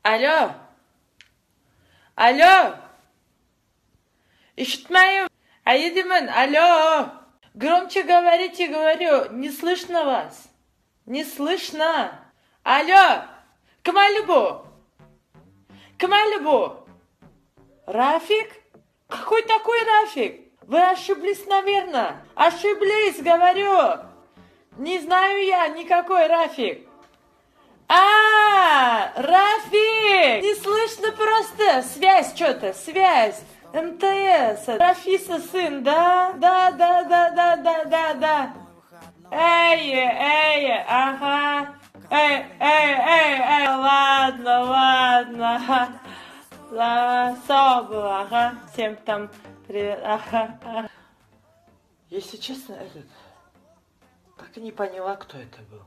Алло! Алло! Ишитмайым. Аидимын, алло! Громче говорите, говорю, не слышно вас. Не слышно. Алло! Камалибу! Камалибу! Рафик? Какой такой Рафик? Вы ошиблись, наверное. Ошиблись, говорю. Не знаю я никакой Рафик. Рафик! Не слышно просто. Связь что-то, связь. МТС. Рафиса сын, да? Да. Эй, ага. Эй, ладно. Слава Богу, ага. Всем там привет, ага. Если честно, так и не поняла, кто это был.